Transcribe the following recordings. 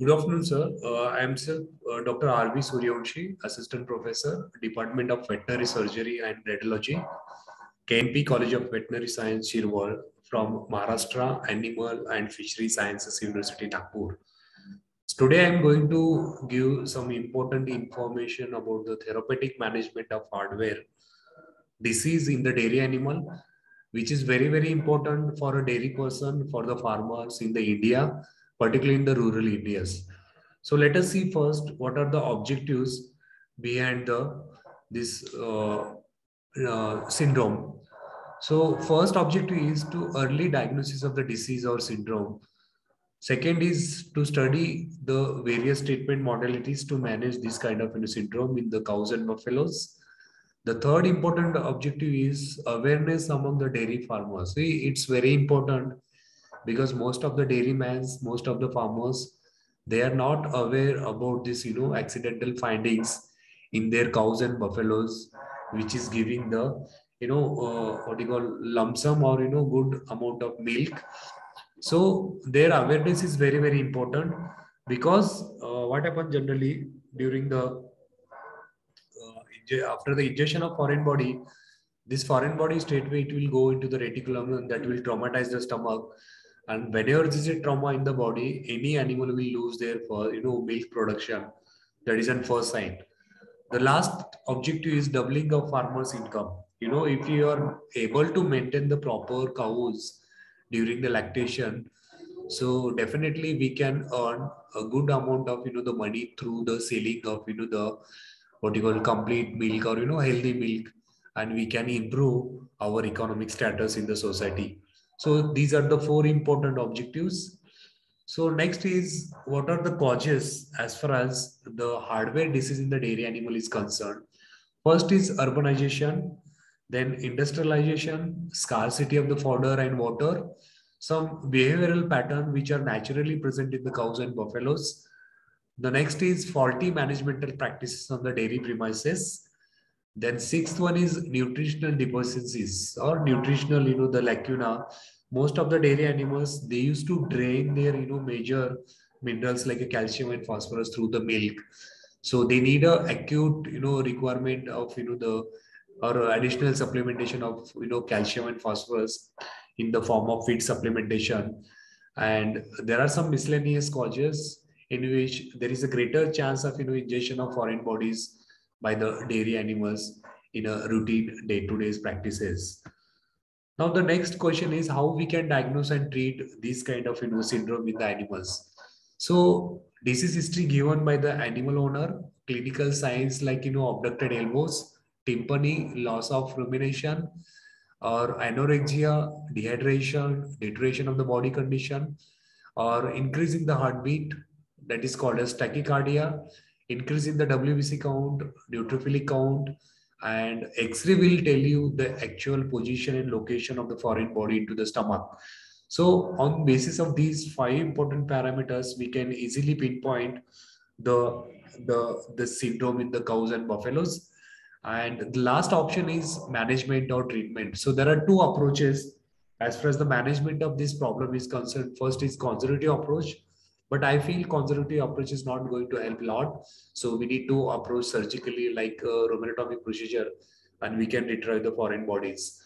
Good afternoon, sir. I am Sir Dr. R.V. Suryavanshi, Assistant Professor, Department of Veterinary Surgery and Radiology, KMP College of Veterinary Science, Shirwal, from Maharashtra Animal and Fishery Sciences University, Nagpur. So today, I am going to give some important information about the therapeutic management of hardware disease in the dairy animal, which is very, very important for a dairy person, for the farmers in the India, particularly in the rural areas. So let us see first what are the objectives behind this syndrome. So first objective is to early diagnosis of the disease or syndrome. Second is to study the various treatment modalities to manage this kind of syndrome in the cows and buffaloes. The third important objective is awareness among the dairy farmers. See, it's very important because most of the dairymen, most of the farmers, they are not aware about this, accidental findings in their cows and buffaloes, which is giving the, what you call lump sum or, good amount of milk. So their awareness is very, very important because what happens generally during the after the ingestion of foreign body, this foreign body straightway it will go into the reticulum and that will traumatize the stomach. And whenever there is a trauma in the body, any animal will lose their milk production. That is an first sign. The last objective is doubling of farmers' income. If you are able to maintain the proper cows during the lactation, so definitely we can earn a good amount of the money through the selling of the what you call complete milk or healthy milk, and we can improve our economic status in the society. So these are the four important objectives. So next is what are the causes as far as the hardware disease in the dairy animal is concerned. First is urbanization, then industrialization, scarcity of the fodder and water, some behavioral pattern which are naturally present in the cows and buffaloes. The next is faulty managemental practices on the dairy premises. Then sixth one is nutritional deficiencies or nutritional, the lacuna. Most of the dairy animals, they used to drain their, major minerals like a calcium and phosphorus through the milk. So they need a acute, requirement of, the or additional supplementation of, calcium and phosphorus in the form of feed supplementation. And there are some miscellaneous causes in which there is a greater chance of, ingestion of foreign bodies by the dairy animals in a routine day-to-day practices. Now the next question is how we can diagnose and treat this kind of syndrome in the animals. So disease history given by the animal owner, clinical signs like abducted elbows, tympani, loss of rumination, or anorexia, dehydration, deterioration of the body condition, or increasing the heartbeat, that is called as tachycardia, increase in the WBC count, neutrophilic count, and X-ray will tell you the actual position and location of the foreign body into the stomach. So on basis of these five important parameters, we can easily pinpoint the the syndrome in the cows and buffaloes. And the last option is management or treatment. So there are two approaches as far as the management of this problem is concerned. First is conservative approach, but I feel conservative approach is not going to help a lot. So we need to approach surgically like a rheumatic procedure, and we can retrieve the foreign bodies.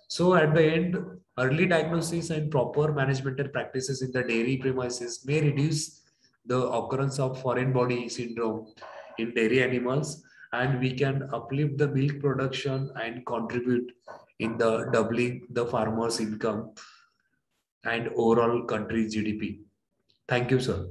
So at the end, early diagnosis and proper managemental practices in the dairy premises may reduce the occurrence of foreign body syndrome in dairy animals, and we can uplift the milk production and contribute in the doubling the farmers' income and overall country's GDP. Thank you, sir.